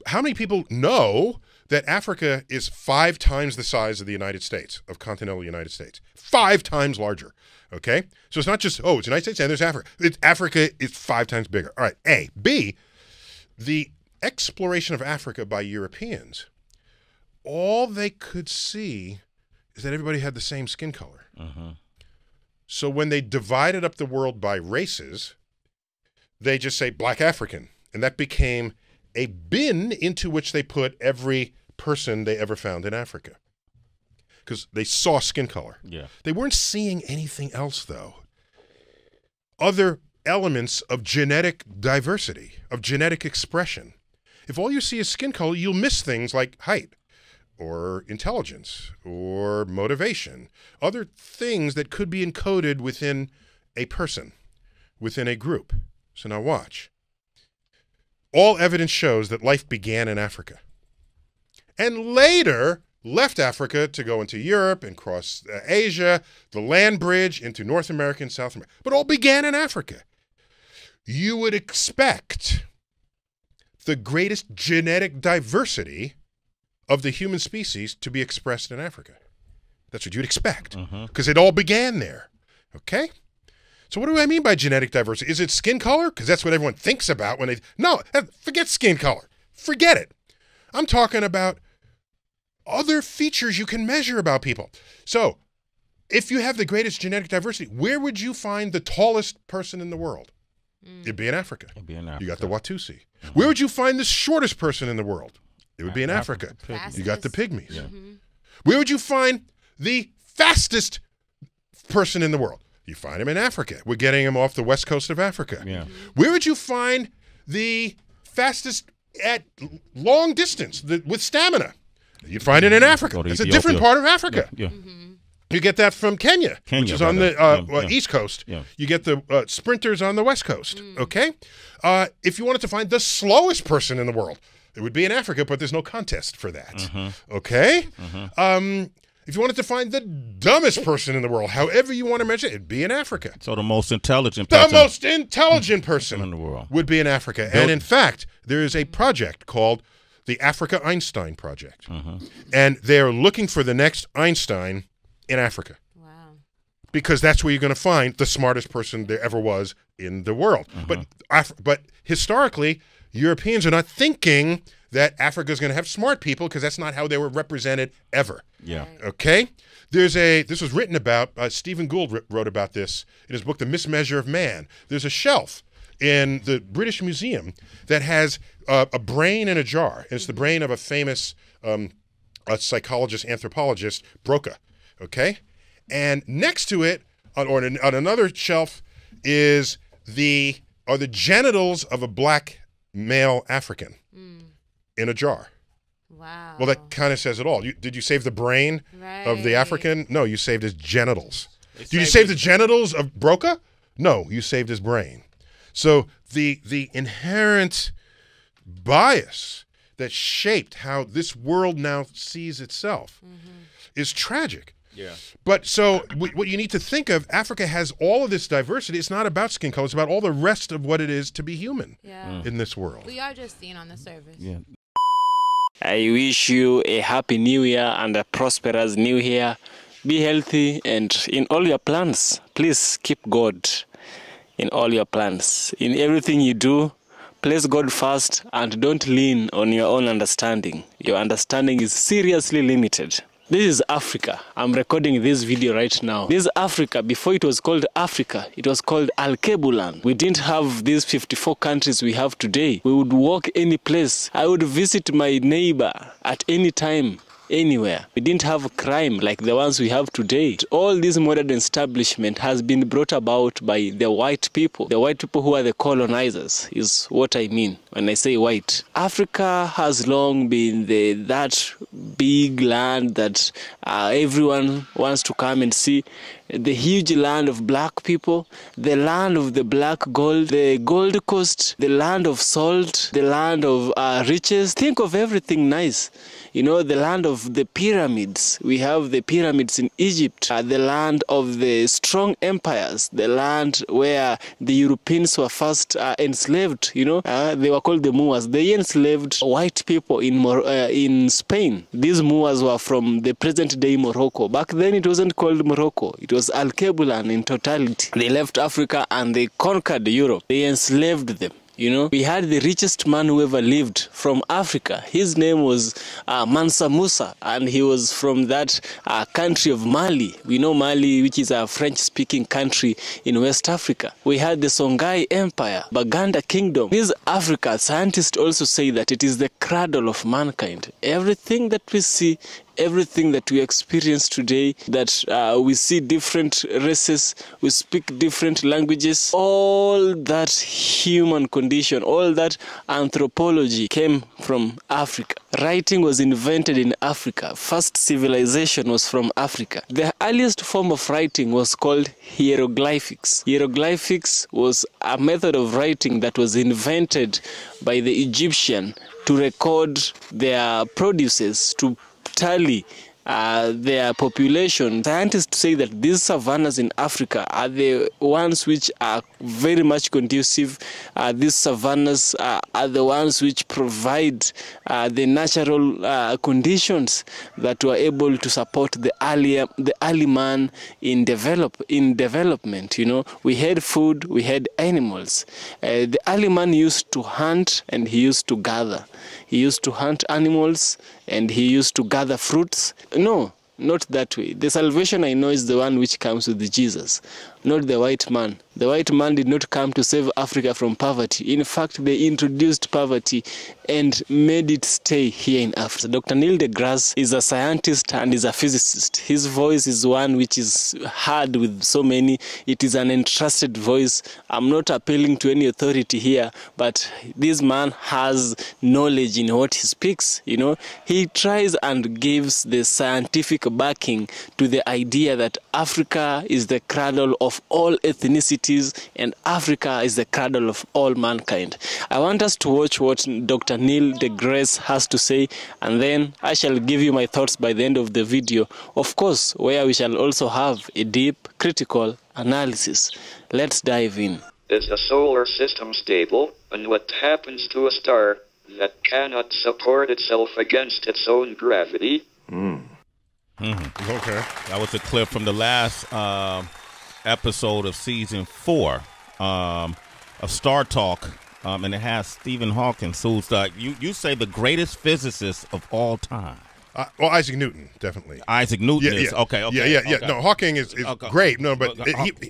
how many people know that Africa is 5 times the size of the United States, of continental United States? 5 times larger, okay? So it's not just, oh, it's the United States and there's Africa. Africa is 5 times bigger. All right, A. B, the exploration of Africa by Europeans, all they could see is that everybody had the same skin color. So when they divided up the world by races, they just say black African. And that became a bin into which they put every person they ever found in Africa. Because they saw skin color. Yeah. They weren't seeing anything else, though. Other elements of genetic diversity, of genetic expression. If all you see is skin color, you'll miss things like height, or intelligence, or motivation. Other things that could be encoded within a person, within a group. So now watch. All evidence shows that life began in Africa and later left Africa to go into Europe and cross Asia, the land bridge into North America and South America, but all began in Africa. You would expect the greatest genetic diversity of the human species to be expressed in Africa. That's what you'd expect, because it all began there, okay? So what do I mean by genetic diversity? Is it skin color? Because that's what everyone thinks about when they... No, forget skin color. Forget it. I'm talking about other features you can measure about people. So if you have the greatest genetic diversity, where would you find the tallest person in the world? It'd be in Africa. It'd be in Africa. You got the Watusi. Where would you find the shortest person in the world? It would be in Africa. You got the Pygmies. Yeah. Where would you find the fastest person in the world? You find him in Africa. We're getting him off the west coast of Africa. Yeah. Where would you find the fastest at long distance with stamina? You'd find it in Africa. It's a different part of Africa. Yeah. You get that from Kenya, which is on the east coast. Yeah. You get the sprinters on the west coast, okay? If you wanted to find the slowest person in the world, it would be in Africa, but there's no contest for that, okay? If you wanted to find the dumbest person in the world, however you want to measure it, it'd be in Africa. So the most intelligent person. The most intelligent person in the world would be in Africa. And in fact, there is a project called the Africa Einstein Project. And they're looking for the next Einstein in Africa. Wow. Because that's where you're going to find the smartest person there ever was in the world. But historically, Europeans are not thinking that Africa is going to have smart people because that's not how they were represented ever. Yeah. Okay? This was written about, Stephen Gould wrote about this in his book, The Mismeasure of Man. There's a shelf in the British Museum that has a brain in a jar. And it's the brain of a famous psychologist, anthropologist, Broca. Okay? And next to it, on another shelf, are the genitals of a black male African in a jar. Wow. Well, that kind of says it all. Did you save the brain of the African? No, you saved his genitals. Did you save the genitals of Broca? No, you saved his brain. So the inherent bias that shaped how this world now sees itself is tragic. Yeah. But so what you need to think of, Africa has all of this diversity. It's not about skin color. It's about all the rest of what it is to be human in this world. We are just seen on the surface. Yeah. I wish you a happy new year and a prosperous new year. Be healthy, and in all your plans, please keep God in all your plans. In everything you do, place God first and don't lean on your own understanding. Your understanding is seriously limited. This is Africa. I'm recording this video right now. This is Africa. Before it was called Africa, it was called Al-Kebulan. We didn't have these 54 countries we have today. We would walk any place. I would visit my neighbor at any time, anywhere. We didn't have crime like the ones we have today. All this modern establishment has been brought about by the white people. The white people who are the colonizers is what I mean when I say white. Africa has long been that big land that everyone wants to come and see. the huge land of black people, the land of the black gold, the Gold Coast, the land of salt, the land of riches. Think of everything nice. You know, the land of the pyramids. We have the pyramids in Egypt, the land of the strong empires, the land where the Europeans were first enslaved. You know, they were called the Moors. They enslaved white people in Spain. These Moors were from the present-day Morocco. Back then, it wasn't called Morocco. It was Alkebulan in totality. They left Africa and they conquered Europe. They enslaved them. You know, we had the richest man who ever lived from Africa. His name was Mansa Musa, and he was from that country of Mali. We know Mali, which is a French-speaking country in West Africa. We had the Songhai Empire, Baganda Kingdom. This Africa, scientists also say that it is the cradle of mankind. Everything that we see, everything that we experience today, that we see different races, we speak different languages, all that human condition, all that anthropology came from Africa. Writing was invented in Africa. First civilization was from Africa. The earliest form of writing was called hieroglyphics. Hieroglyphics was a method of writing that was invented by the Egyptian to record their produces, to tally their population. Scientists say that these savannas in Africa are the ones which are very much conducive. These savannas are the ones which provide the natural conditions that were able to support the early man in development. You know, we had food, we had animals. The early man used to hunt and he used to gather. He used to hunt animals and he used to gather fruits. No, not that way. The salvation I know is the one which comes with Jesus, not the white man. The white man did not come to save Africa from poverty. In fact, they introduced poverty and made it stay here in Africa. Dr. Neil deGrasse is a scientist and is a physicist. His voice is one which is heard with so many. It is an entrusted voice. I'm not appealing to any authority here, but this man has knowledge in what he speaks. You know, he tries and gives the scientific backing to the idea that Africa is the cradle of all ethnicities and Africa is the cradle of all mankind. I want us to watch what Dr. Neil deGrasse has to say, and then I shall give you my thoughts by the end of the video, of course, where we shall also have a deep, critical analysis. Let's dive in. Is the solar system stable, and what happens to a star that cannot support itself against its own gravity? Okay. That was a clip from the last episode of season 4 of Star Talk, and it has Stephen Hawking, who's you say the greatest physicist of all time. Well, Isaac Newton, definitely. Isaac Newton is okay. Yeah. Okay. No, Hawking is great. No, but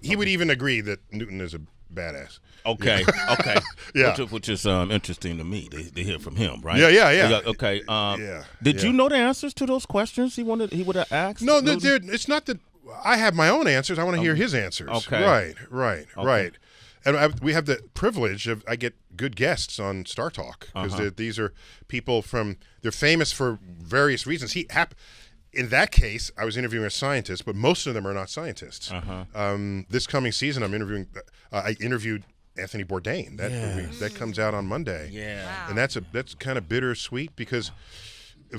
he would even agree that Newton is a badass. Okay. Yeah. Which is interesting to me to hear from him, right? Yeah. Okay. Did you know the answers to those questions he would have asked? No, it's not that I have my own answers. I want to hear his answers. Okay. Right. And we have the privilege of I get good guests on Star Talk because these are people they're famous for various reasons. In that case, I was interviewing a scientist, but most of them are not scientists. This coming season, I interviewed Anthony Bourdain. That comes out on Monday. Yeah. Wow. And that's kind of bittersweet because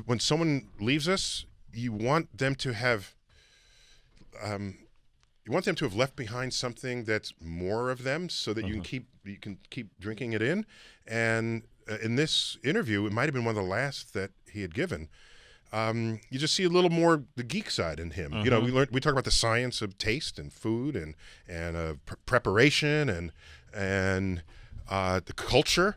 when someone leaves us, you want them to have left behind something that's more of them, so that you can keep drinking it in. And in this interview, it might have been one of the last that he had given. You just see a little more the geek side in him. You know, we talk about the science of taste and food and preparation and the culture.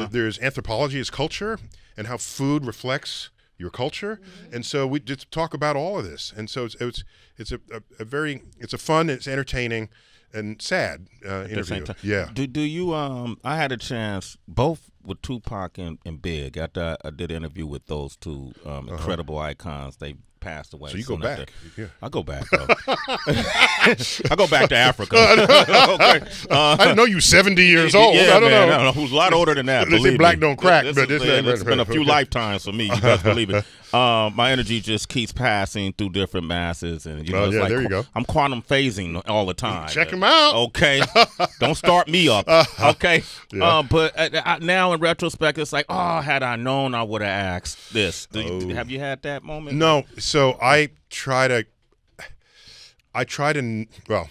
There's anthropology as culture and how food reflects your culture. And so we just talk about all of this. And so it's a fun, it's entertaining and sad interview. Yeah. Do you I had a chance both with Tupac and Big. I did an interview with those two incredible icons. They passed away. So you go back. Yeah. I go back, though. I go back to Africa. Okay. I didn't know you 70 years old. Yeah, I don't man, know. I don't know. Who's a lot older than that. They say black don't crack, but it's been a few lifetimes for me. You best believe it. My energy just keeps passing through different masses, and it's like there you go. I'm quantum phasing all the time. Check them out. Okay, don't start me up. Okay, but now in retrospect, it's like, oh, had I known, I would have asked this. Have you had that moment? No. So I try to. Well,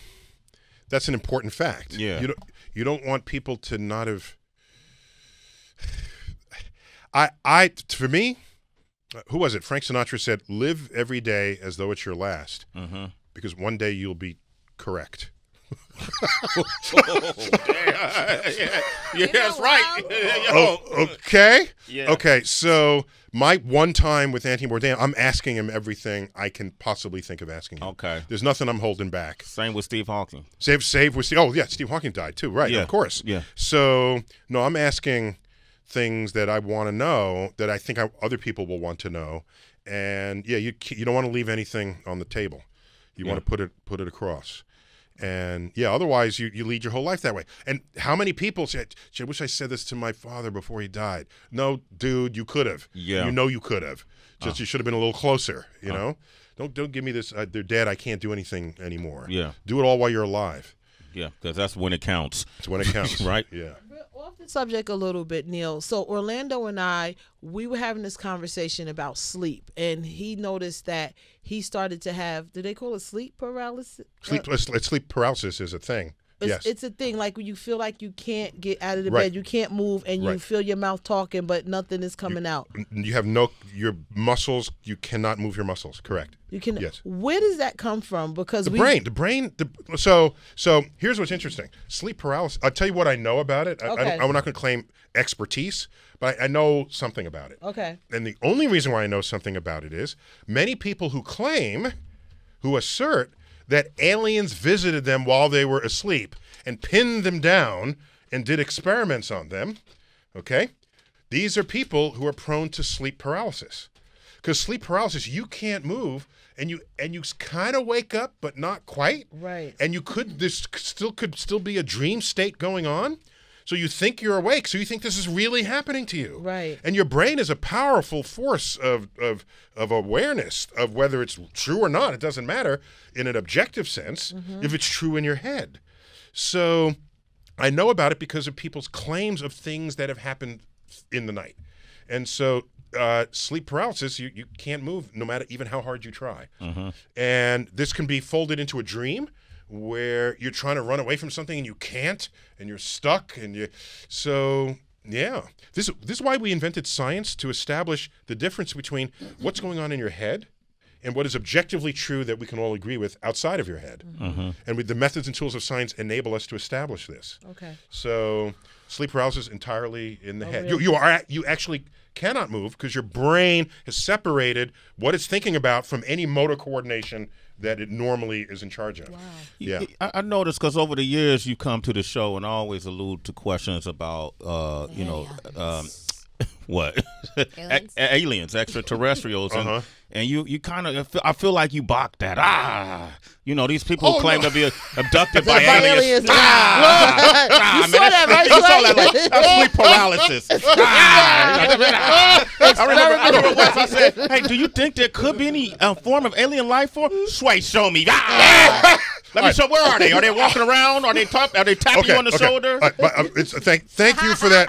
that's an important fact. Yeah. You don't want people to not have. For me, who was it? Frank Sinatra said, "Live every day as though it's your last, because one day you'll be correct." Yeah, that's right. Okay. Yeah. Okay. So my one time with Anthony Bourdain, I'm asking him everything I can possibly think of asking him. Okay. There's nothing I'm holding back. Same with Steve Hawking. Save with Steve. Oh yeah, Steve Hawking died too. Right. Yeah. Of course. Yeah. So no, I'm asking things that I want to know that I think other people will want to know, and yeah, you don't want to leave anything on the table. You want to put it across. And yeah, otherwise you lead your whole life that way. And how many people said, "I wish I said this to my father before he died." No, dude, you could have. Yeah, you could have. Just you should have been a little closer. You know, don't give me this. They're dead. I can't do anything anymore. Yeah, do it all while you're alive. Yeah, because that's when it counts. It's when it counts, right? Yeah. Off the subject a little bit, Neil. So Orlando and we were having this conversation about sleep, and he noticed that he started to have, do they call it sleep paralysis? Sleep paralysis is a thing. Yes. It's a thing, like when you feel like you can't get out of the Right. bed, you can't move, and you feel your mouth talking, but nothing is coming out. You have your muscles, you cannot move your muscles, correct? You can. Yes. Where does that come from? Because The brain. So here's what's interesting. Sleep paralysis. I'll tell you what I know about it. Okay. I'm not going to claim expertise, but I know something about it. Okay. And the only reason why I know something about it is many people who assert that aliens visited them while they were asleep and pinned them down and did experiments on them, okay? These are people who are prone to sleep paralysis. Because sleep paralysis, you can't move, and you kind of wake up, but not quite. Right. And this could still be a dream state going on. So you think you're awake, so you think this is really happening to you. Right. And your brain is a powerful force of awareness of whether it's true or not. It doesn't matter in an objective sense if it's true in your head. So I know about it because of people's claims of things that have happened in the night. And so sleep paralysis, you can't move no matter even how hard you try. And this can be folded into a dream where you're trying to run away from something and you can't, and you're stuck, yeah. This is why we invented science, to establish the difference between what's going on in your head and what is objectively true that we can all agree with outside of your head. And the methods and tools of science enable us to establish this. Okay. So sleep paralysis entirely in the head. Really? You actually cannot move because your brain has separated what it's thinking about from any motor coordination that it normally is in charge of. Wow. Yeah. I noticed because over the years you come to the show and always allude to questions about, what? Aliens, extraterrestrials. And you kind of, I feel like you balked that. These people claim to be abducted by aliens. You saw that, right? You saw that, that's sleep paralysis. I remember once I said, hey, do you think there could be any form of alien life form? Sway, show me. Let me show. Where are they? Are they walking around? Are they tapping you on the shoulder? Thank you for that.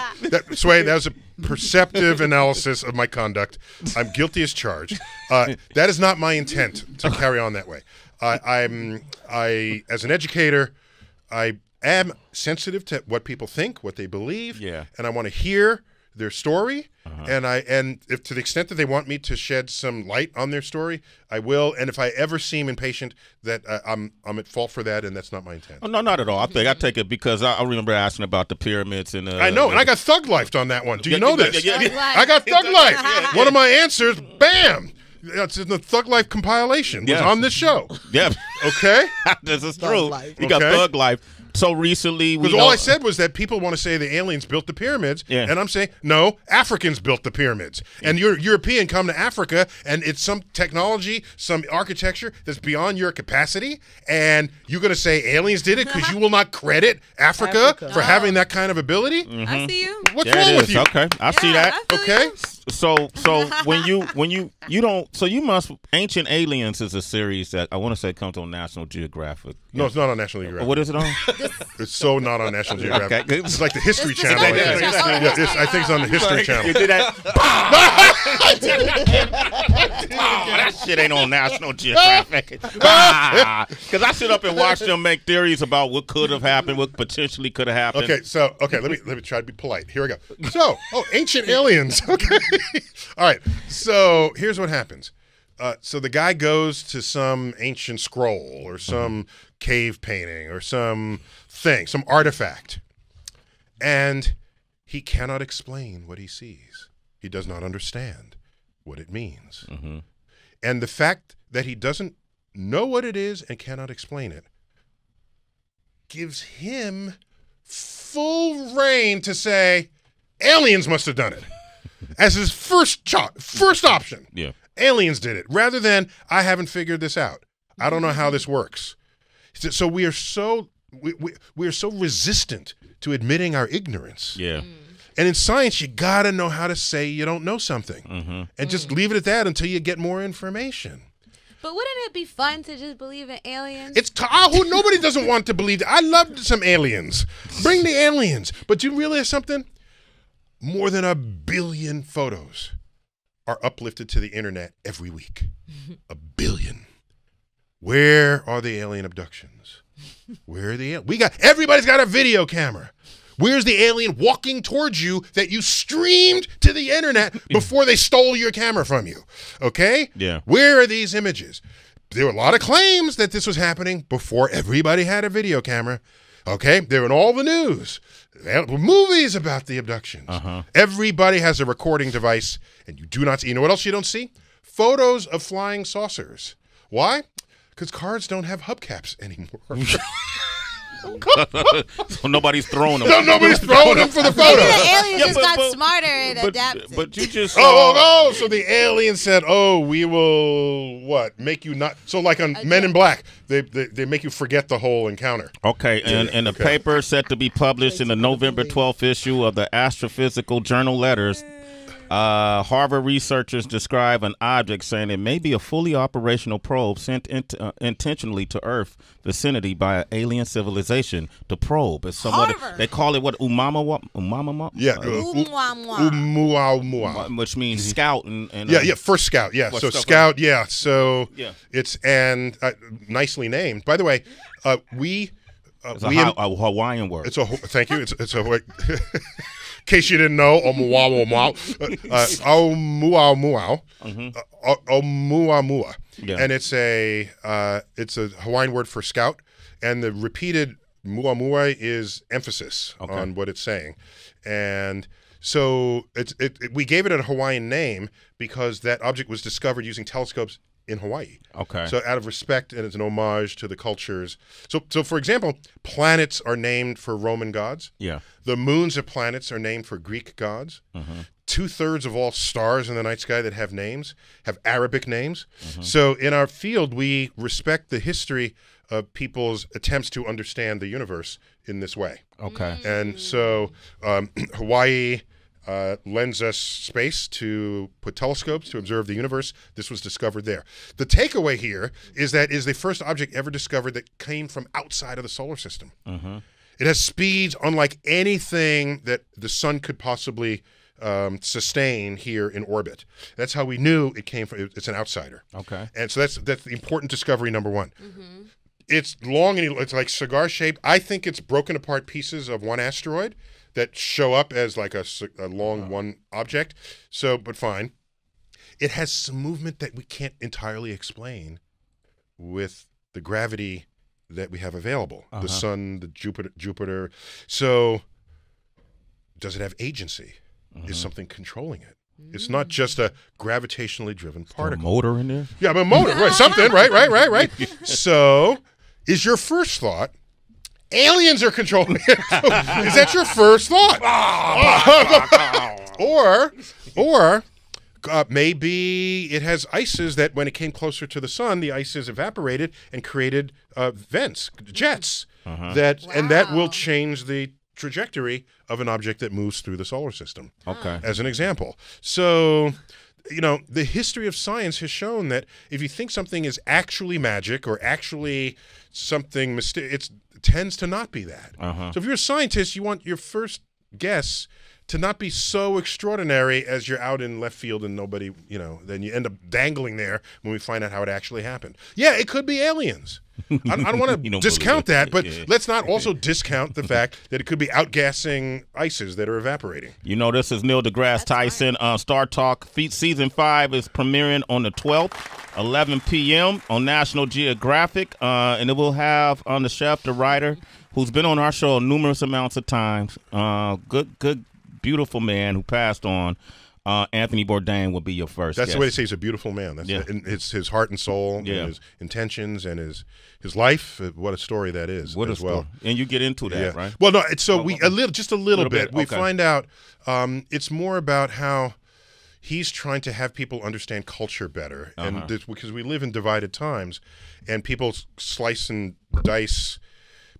Sway, that was a perceptive analysis of my conduct. I'm guilty as charged. That is not my intent to carry on that way. As an educator, I am sensitive to what people think, what they believe, and I want to hear their story. And if to the extent that they want me to shed some light on their story, I will. And if I ever seem impatient, that I'm at fault for that, and that's not my intent. Oh, no, not at all. I take it because I remember asking about the pyramids and I know, and I got thug lifed on that one. Do you know this? Yeah. I got thug life. One of my answers, bam. It's in the Thug Life compilation. Was on this show. Yeah. Okay. This is true. Life. You got Thug Life. So recently, because all I said was that people want to say the aliens built the pyramids, and I'm saying no, Africans built the pyramids, and you're European come to Africa, and it's some technology, some architecture that's beyond your capacity, and you're going to say aliens did it because you will not credit Africa for having that kind of ability. I see you. What's wrong with you? Okay, I see that. Okay. So when you don't, so you must. Ancient Aliens is a series that I want to say comes on National Geographic. No, it's not on National Geographic. What is it on? It's so not on National Geographic. Okay. It's like the History Channel. Discovery Channel. I think it's on the History Channel. You did that. That shit ain't on National Geographic. Because I sit up and watch them make theories about what could have happened, what potentially could have happened. Okay, let me try to be polite. Here we go. So, ancient aliens. Okay. All right. So here's what happens. So the guy goes to some ancient scroll or some cave painting or some thing, some artifact, and he cannot explain what he sees. He does not understand what it means. And the fact that he doesn't know what it is and cannot explain it gives him full reign to say, aliens must have done it. As his first option. Yeah. Aliens did it, rather than I haven't figured this out. I don't know how this works. So we are so we are so resistant to admitting our ignorance. Yeah. And in science, you got to know how to say you don't know something. And just leave it at that until you get more information. But wouldn't it be fun to just believe in aliens? It's nobody doesn't want to believe that. I love some aliens. Bring the aliens. But do you realize something? More than 1 billion photos are uplifted to the internet every week. 1 billion. Where are the alien abductions? Where are the everybody's got a video camera. Where's the alien walking towards you that you streamed to the internet before they stole your camera from you? Okay? Yeah. Where are these images? There were a lot of claims that this was happening before everybody had a video camera. Okay? They were in all the news. Movies about the abductions. Everybody has a recording device, and you do not see. You know what else you don't see? Photos of flying saucers. Why? Because cars don't have hubcaps anymore. So nobody's throwing them. No, nobody's throwing them for the photo. Maybe the aliens just got smarter and adapted. But you just so the alien said, we will make you not so like on Men in Black, they make you forget the whole encounter. Okay, and the paper set to be published in the November 12th issue of the Astrophysical Journal Letters. Harvard researchers describe an object saying it may be a fully operational probe sent intentionally to Earth vicinity by an alien civilization. The probe is somewhat, they call it what, umamama? Yeah, which means scout and first scout. Yeah, so scout. Yeah, so it's nicely named. By the way, it's a Hawaiian word. It's a thank you. It's a. In case you didn't know, Oumuamua. And it's a Hawaiian word for scout, and the repeated muamua is emphasis on what it's saying. And so we gave it a Hawaiian name because that object was discovered using telescopes in Hawaii. Okay. So out of respect, and it's an homage to the cultures. So for example, planets are named for Roman gods. Yeah. The moons of planets are named for Greek gods. 2/3 of all stars in the night sky that have names have Arabic names. So in our field, we respect the history of people's attempts to understand the universe in this way. Okay. And so Hawaii lends us space to put telescopes to observe the universe. This was discovered there. The takeaway here is that is the first object ever discovered that came from outside of the solar system. It has speeds unlike anything that the sun could possibly sustain here in orbit. That's how we knew it came from. It's an outsider. Okay. And so that's the important discovery number one. It's long and it's like cigar shaped. I think it's broken apart pieces of one asteroid that show up as like a long one object. So, but fine. It has some movement that we can't entirely explain with the gravity that we have available. The sun, the Jupiter. So, does it have agency? Is something controlling it? It's not just a gravitationally driven particle. A motor in there? Yeah, a motor, right? Something, right? So, is your first thought aliens are controlling it. Is that your first thought? or maybe it has ices that when it came closer to the sun, the ices evaporated and created vents, jets, and that will change the trajectory of an object that moves through the solar system. Okay. As an example. So, you know, the history of science has shown that if you think something is actually magic or actually something mysterious, it tends to not be that. So if you're a scientist, you want your first guess to not be so extraordinary as you're out in left field and nobody, you know, then you end up dangling there when we find out how it actually happened. Yeah, it could be aliens. I don't want to discount that, but let's not also discount the fact that it could be outgassing ices that are evaporating. You know, this is Neil deGrasse Tyson. Star Talk Season 5 is premiering on the 12th, 11 p.m. on National Geographic, and it will have on the chef, the writer, who's been on our show numerous amounts of times. Good, beautiful man who passed on. Anthony Bourdain will be your first That's guest. the way to say he's a beautiful man. That's it's his heart and soul, and his intentions, and his life. What a story that is. What a story. And you get into that, right? Well, no. So just a little bit. Okay. We find out it's more about how he's trying to have people understand culture better, and because we live in divided times, and people slice and dice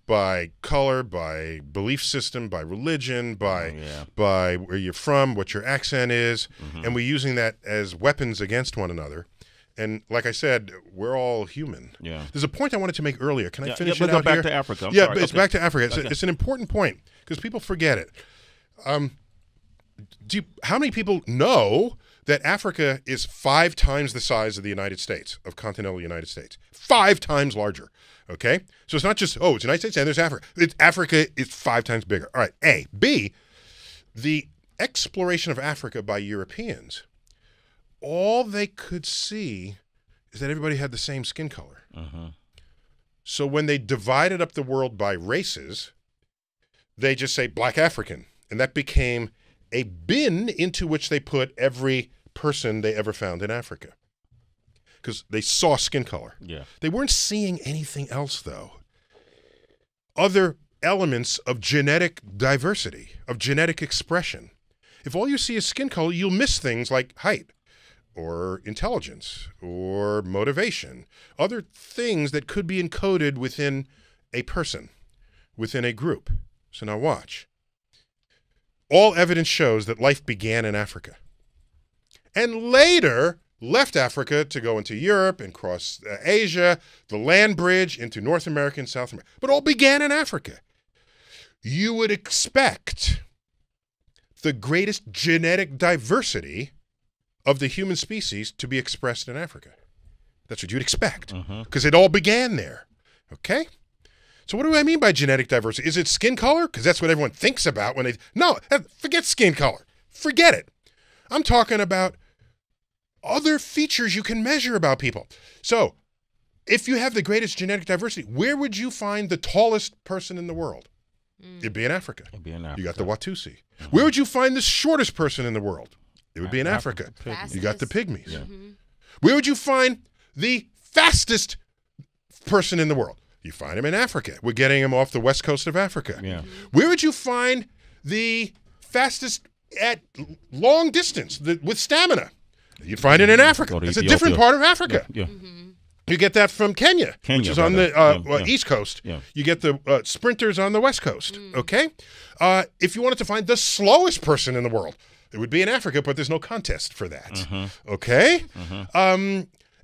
by color, by belief system, by religion, by where you're from, what your accent is, and we're using that as weapons against one another. And like I said, we're all human. Yeah. There's a point I wanted to make earlier. Can I finish it out back here? To Africa. I'm sorry. But it's back to Africa. It's an important point because people forget it. How many people know that Africa is 5 times the size of the United States, of continental United States? 5 times larger. Okay? So it's not just, it's the United States and there's Africa. Africa is 5 times bigger. All right. A. B, the exploration of Africa by Europeans, all they could see is that everybody had the same skin color. So when they divided up the world by races, they just say black African. And that became a bin into which they put every person they ever found in Africa. Because they saw skin color. Yeah. They weren't seeing anything else, though. Other elements of genetic diversity, of genetic expression. If all you see is skin color, you'll miss things like height or intelligence or motivation, other things that could be encoded within a person, within a group. So now watch. All evidence shows that life began in Africa and later left Africa to go into Europe and cross Asia, the land bridge into North America and South America, but all began in Africa. You would expect the greatest genetic diversity of the human species to be expressed in Africa. That's what you'd expect because it all began there. Okay? So what do I mean by genetic diversity? Is it skin color? Because that's what everyone thinks about when they... No, forget skin color. Forget it. I'm talking about other features you can measure about people. So if you have the greatest genetic diversity, where would you find the tallest person in the world? It'd be in Africa. It'd be in Africa. You got the Watusi. Where would you find the shortest person in the world? It would be in Africa. You got the pygmies. Yeah. Where would you find the fastest person in the world? You find him in Africa. We're getting him off the west coast of Africa. Yeah. Where would you find the fastest at long distance with stamina? You'd find it in Africa. It's a different part of Africa. Yeah. You get that from Kenya, which is on the east coast. Yeah. You get the sprinters on the west coast. Okay? If you wanted to find the slowest person in the world, it would be in Africa, but there's no contest for that. Okay?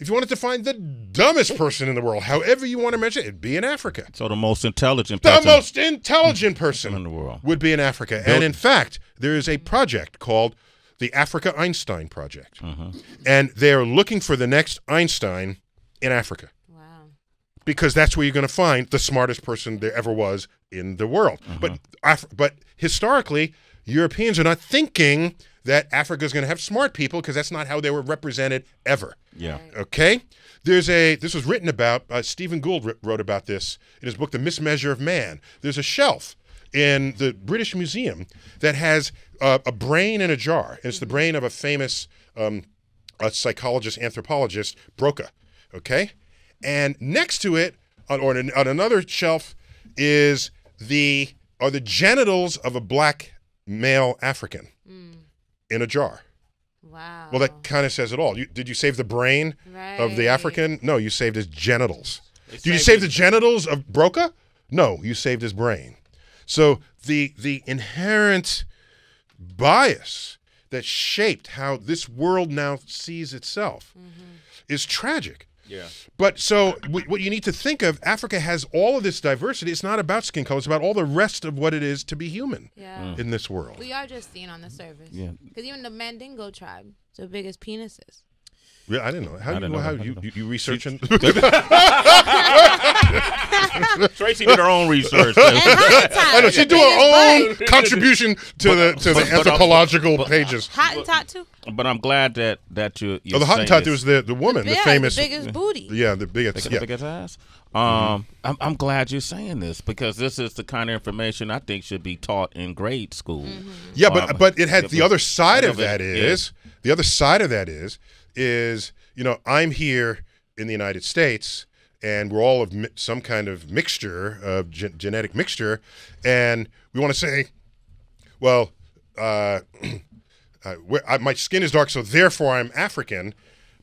If you wanted to find the dumbest person in the world, however you want to measure it, it'd be in Africa. So the most intelligent person. The most intelligent person in the world would be in Africa. And in fact, there is a project called the Africa Einstein Project. And they're looking for the next Einstein in Africa. Wow. Because that's where you're going to find the smartest person there ever was in the world. But historically, Europeans are not thinking that Africa is going to have smart people because that's not how they were represented ever. Yeah. Okay? This was written about, Stephen Gould wrote about this in his book, The Mismeasure of Man. There's a shelf in the British Museum that has a brain in a jar. And it's the brain of a famous psychologist, anthropologist, Broca. Okay? And next to it, on another shelf, is are the genitals of a black male African in a jar. Wow. Well, that kind of says it all. Did you save the brain of the African? No, you saved his genitals. Did you save the genitals of Broca? No, you saved his brain. So the inherent bias that shaped how this world now sees itself is tragic. Yeah. But so what you need to think of, Africa has all of this diversity. It's not about skin color. It's about all the rest of what it is to be human in this world. We are just seen on the surface. Yeah. Because even the Mandingo tribe, it's the biggest penises. Yeah, I didn't know. How you researching? Tracy did her own research. I know she do her own contribution to the anthropological pages. Hottentot too. But I'm glad that you. The Hottentot was the woman, the famous, the biggest booty. Yeah, the biggest, biggest ass. I'm glad you're saying this because this is the kind of information I think should be taught in grade school. Yeah, but it had the other side of that is the other side of that is I'm here in the United States and we're all of some kind of mixture of genetic mixture, and we want to say, well, my skin is dark, so therefore I'm African.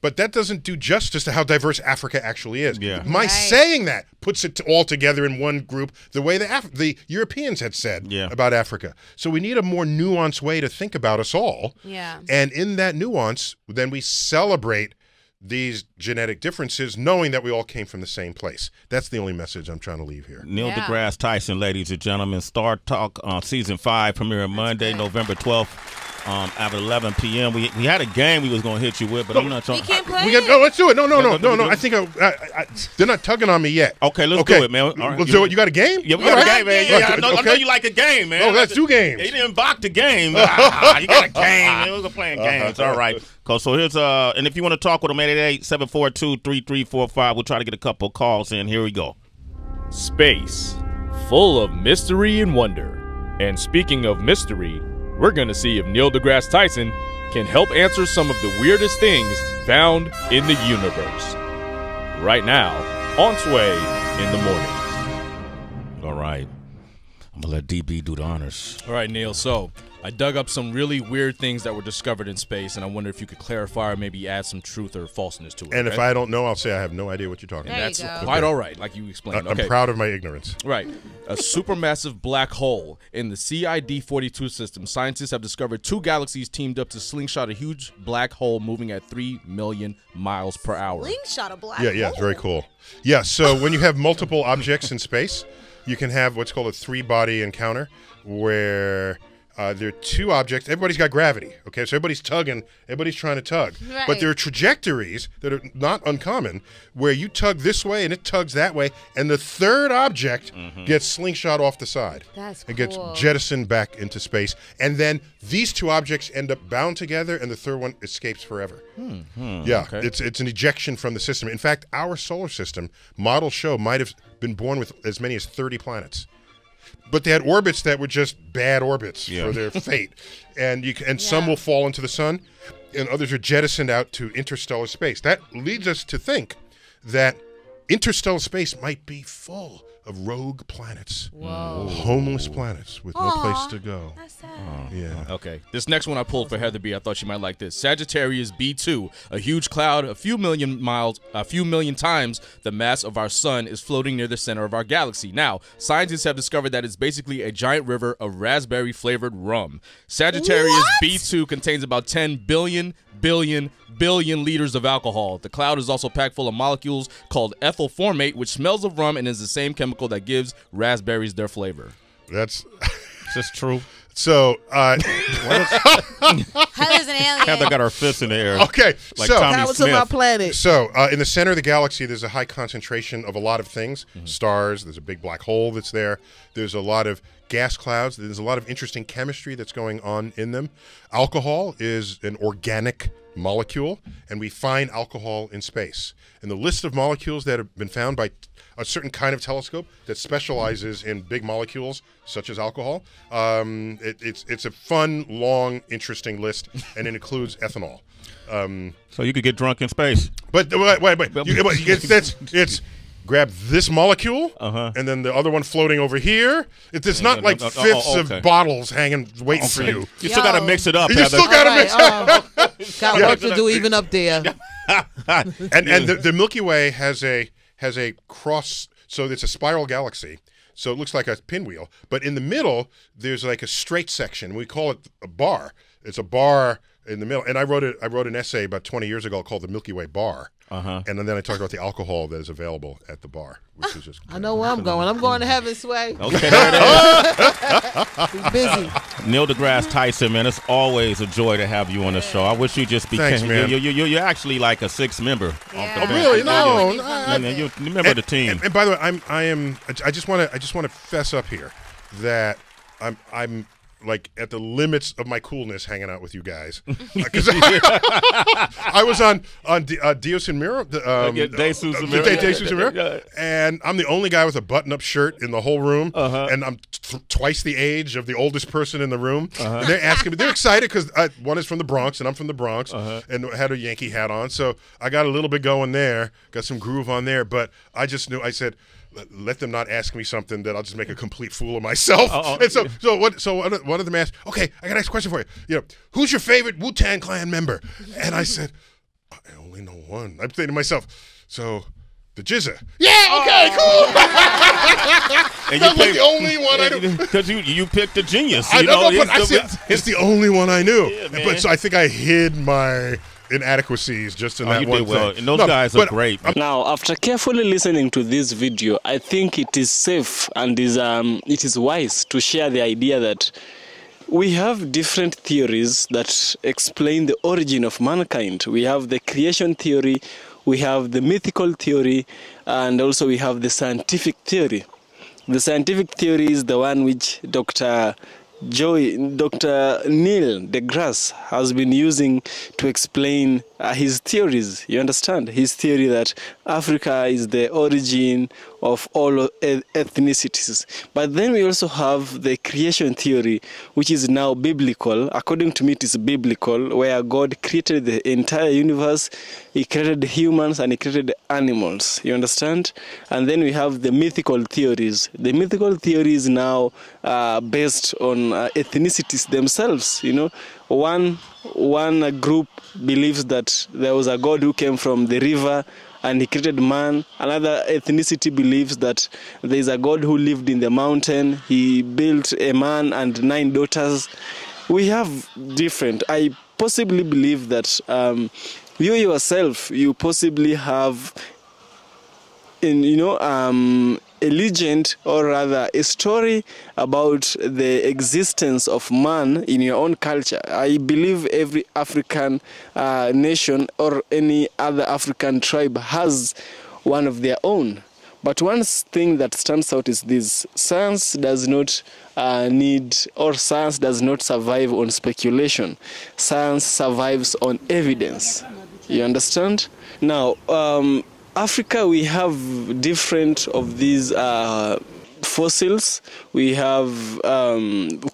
But that doesn't do justice to how diverse Africa actually is. Yeah. My saying that puts it all together in one group the way the Europeans had said about Africa. So we need a more nuanced way to think about us all. Yeah. And in that nuance, then we celebrate these genetic differences, knowing that we all came from the same place. That's the only message I'm trying to leave here. Neil deGrasse Tyson, ladies and gentlemen. Star Talk Season 5 premiering Monday, November 12th. At 11 p.m. We had a game we was gonna hit you with, but I'm not trying. We can't play No, let's do it. No. I think they're not tugging on me yet. Okay, let's do it, man. All right. Let's do it. You got a game? Yeah, we got a game, man. Yeah, I know you like a game, man. Oh, let's do games. You didn't block the game. You got a game. It was playing games. All right. So here's and if you want to talk with them, 888-742-3345. We'll try to get a couple calls in. Here we go. Space, full of mystery and wonder. And speaking of mystery, we're going to see if Neil deGrasse Tyson can help answer some of the weirdest things found in the universe. Right now, on Sway in the Morning. All right. I'm going to let DB do the honors. All right, Neil. So I dug up some really weird things that were discovered in space, and I wonder if you could clarify or maybe add some truth or falseness to it. And if I don't know, I'll say I have no idea what you're talking about. That's quite all right, like you explained. I'm proud of my ignorance. Right. A supermassive black hole in the CID-42 system. Scientists have discovered 2 galaxies teamed up to slingshot a huge black hole moving at 3 million miles per hour. Slingshot a black hole? Yeah, it's very cool. Yeah, so when you have multiple objects in space, you can have what's called a 3-body encounter where there are 2 objects. Everybody's got gravity, okay? So everybody's tugging. Everybody's trying to tug. Right. But there are trajectories that are not uncommon where you tug this way and it tugs that way, and the third object gets slingshot off the side. That's cool. It gets jettisoned back into space. And then these 2 objects end up bound together, and the third one escapes forever. Yeah, okay. It's an ejection from the system. In fact, our solar system, models show, might have been born with as many as 30 planets. But they had orbits that were just bad orbits for their fate, and some will fall into the sun, and others are jettisoned out to interstellar space. That leads us to think that interstellar space might be full of rogue planets, homeless planets with no place to go. That's sad. Yeah. Okay. This next one I pulled for Heather B. I thought she might like this. Sagittarius B2, a huge cloud a few million times the mass of our sun, is floating near the center of our galaxy. Now, scientists have discovered that it's basically a giant river of raspberry-flavored rum. Sagittarius B2 contains about 10 billion liters of alcohol. The cloud is also packed full of molecules called ethyl formate, which smells of rum and is the same chemical that gives raspberries their flavor. That's just true. So, Heather's an alien. Heather got her fists in the air. Okay, like so Tommy Smith. my planet. So, in the center of the galaxy, there's a high concentration of a lot of things. Stars, there's a big black hole that's there. There's a lot of gas clouds. There's a lot of interesting chemistry that's going on in them. Alcohol is an organic molecule, and we find alcohol in space. And the list of molecules that have been found by a certain kind of telescope that specializes in big molecules, such as alcohol, it's a fun, long, interesting list, and it includes ethanol. So you could get drunk in space. But wait. grab this molecule, and then the other one floating over here. It's not like fifths of bottles hanging, waiting for you. You still got to mix it up. You still got to mix it up. Got work to do even up there. And the Milky Way has a cross, so it's a spiral galaxy. So it looks like a pinwheel, but in the middle there's like a straight section. We call it a bar. It's a bar in the middle. And I wrote an essay about 20 years ago called The Milky Way Bar. And then I talked about the alcohol that is available at the bar, which is just. I know where I'm going. I'm going to Heaven's Way. Okay, there it Be busy. is. Neil deGrasse Tyson, man, it's always a joy to have you on the show. I wish you just became. Thanks, man. You're actually like a sixth member. Yeah. Off the Oh, really? bench. No. You're a member of the team. And by the way, I just want to fess up here that I'm like at the limits of my coolness hanging out with you guys. Because I was on Dios and Miro, De Sousa Miro. and I'm the only guy with a button-up shirt in the whole room, and I'm twice the age of the oldest person in the room. And they're asking me, they're excited because one is from the Bronx and I'm from the Bronx, and had a Yankee hat on, so I got a little bit going there, got some groove on there, but I just knew, I said, let them not ask me something that I'll just make a complete fool of myself. And so one of them asked, okay, I got a nice question for you. You know, who's your favorite Wu-Tang Clan member? And I said, I only know one. I'm saying to myself, so the Jizza. Yeah, okay, cool. And That's like the only one I knew. Because you picked a genius. I You know, know, but I said, it's the only one I knew. Yeah, man. But so I think I hid my inadequacies just in that you one did well. thing. And those guys are great. Now, after carefully listening to this video, I think it is safe and it is wise to share the idea that we have different theories that explain the origin of mankind. We have the creation theory, we have the mythical theory, and also we have the scientific theory. The scientific theory is the one which Dr. Neil deGrasse has been using to explain his theories. You understand? His theory that Africa is the origin of all ethnicities. But then we also have the creation theory, which is now biblical. According to me, it is biblical, where God created the entire universe. He created humans and he created animals. You understand? And then we have the mythical theories. The mythical theory is now based on ethnicities themselves. You know, one group believes that there was a God who came from the river and he created man. Another ethnicity believes that there is a God who lived in the mountain. He built a man and 9 daughters. We have different. I possibly believe that you yourself, you possibly have a legend, or rather a story about the existence of man in your own culture. I believe every African nation or any other African tribe has one of their own. But one thing that stands out is this: science does not science does not survive on speculation. Science survives on evidence. You understand? Now, Africa, we have different of these fossils. We have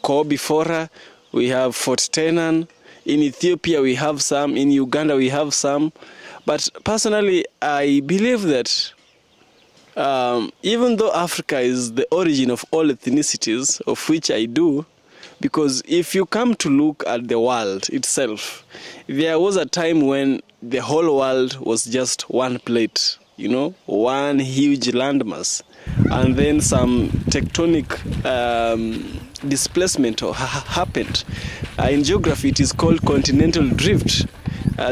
Kobe-Fora, we have Fort Tenan. In Ethiopia, we have some. In Uganda, we have some. But personally, I believe that even though Africa is the origin of all ethnicities, of which I do, because if you come to look at the world itself, there was a time when the whole world was just one plate, you know, one huge landmass, and then some tectonic displacement happened. In geography, it is called continental drift.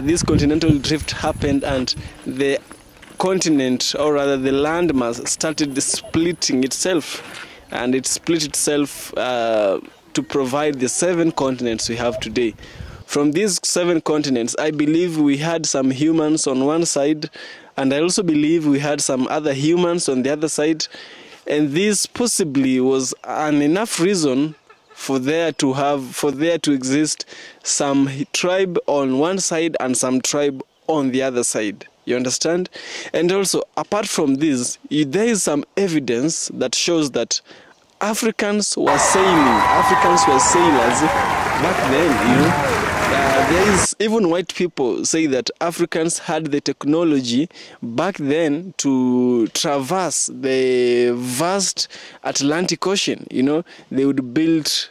This continental drift happened, and the continent, or rather the landmass, started splitting itself, and it split itself to provide the 7 continents we have today. From these 7 continents, I believe we had some humans on one side, and I also believe we had some other humans on the other side, and this possibly was an enough reason for there to exist some tribe on one side and some tribe on the other side. You understand? And also, apart from this, there is some evidence that shows that Africans were sailing. Africans were sailors back then, you know. There is even white people say that Africans had the technology back then to traverse the vast Atlantic Ocean. You know, they would build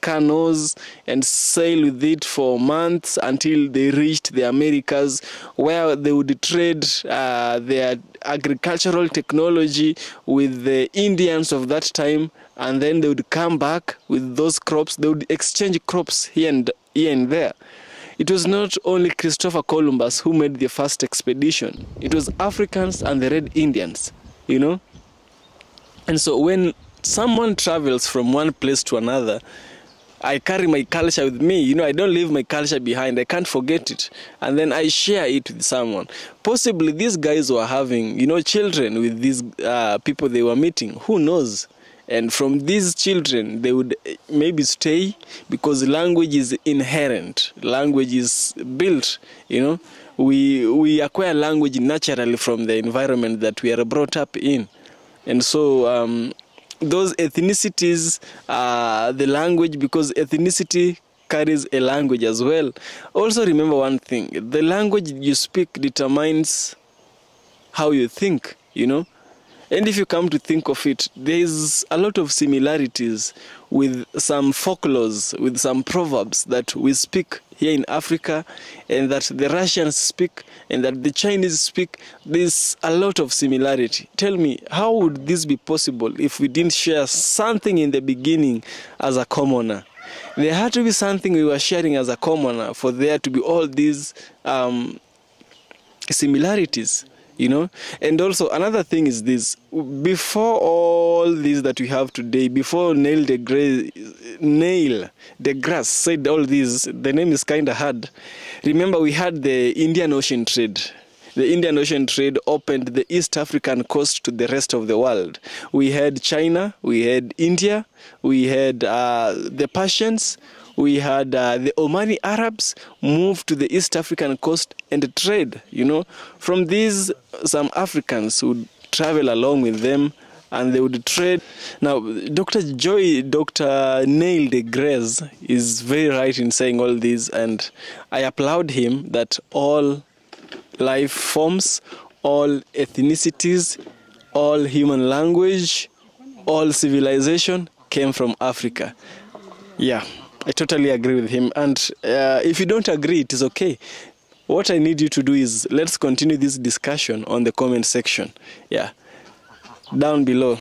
canoes and sail with it for months until they reached the Americas, where they would trade their agricultural technology with the Indians of that time, and then they would come back with those crops. They would exchange crops here and there. It was not only Christopher Columbus who made the first expedition. It was Africans and the Red Indians, you know. And so when someone travels from one place to another, I carry my culture with me. You know, I don't leave my culture behind. I can't forget it. And then I share it with someone. Possibly these guys were having, you know, children with these people they were meeting. Who knows? And from these children, they would maybe stay, because language is inherent. Language is built, you know. We acquire language naturally from the environment that we are brought up in. And so those ethnicities, the language, because ethnicity carries a language as well. Also remember one thing, the language you speak determines how you think, you know. And if you come to think of it, there's a lot of similarities with some folklores, with some proverbs that we speak here in Africa, and that the Russians speak, and that the Chinese speak. There's a lot of similarity. Tell me, how would this be possible if we didn't share something in the beginning as a commoner? There had to be something we were sharing as a commoner for there to be all these similarities. You know, and also another thing is this: before all this that we have today, before Neil deGrasse said all this, the name is kind of hard. Remember, we had the Indian Ocean trade. The Indian Ocean trade opened the East African coast to the rest of the world. We had China, we had India, we had the Persians. We had the Omani Arabs move to the East African coast and trade, you know. From these, some Africans would travel along with them and they would trade. Now, Dr. Neil deGrasse is very right in saying all this, and I applaud him that all life forms, all ethnicities, all human language, all civilization came from Africa. Yeah. I totally agree with him, and if you don't agree, it is okay. What I need you to do is, let's continue this discussion on the comment section. Yeah, down below.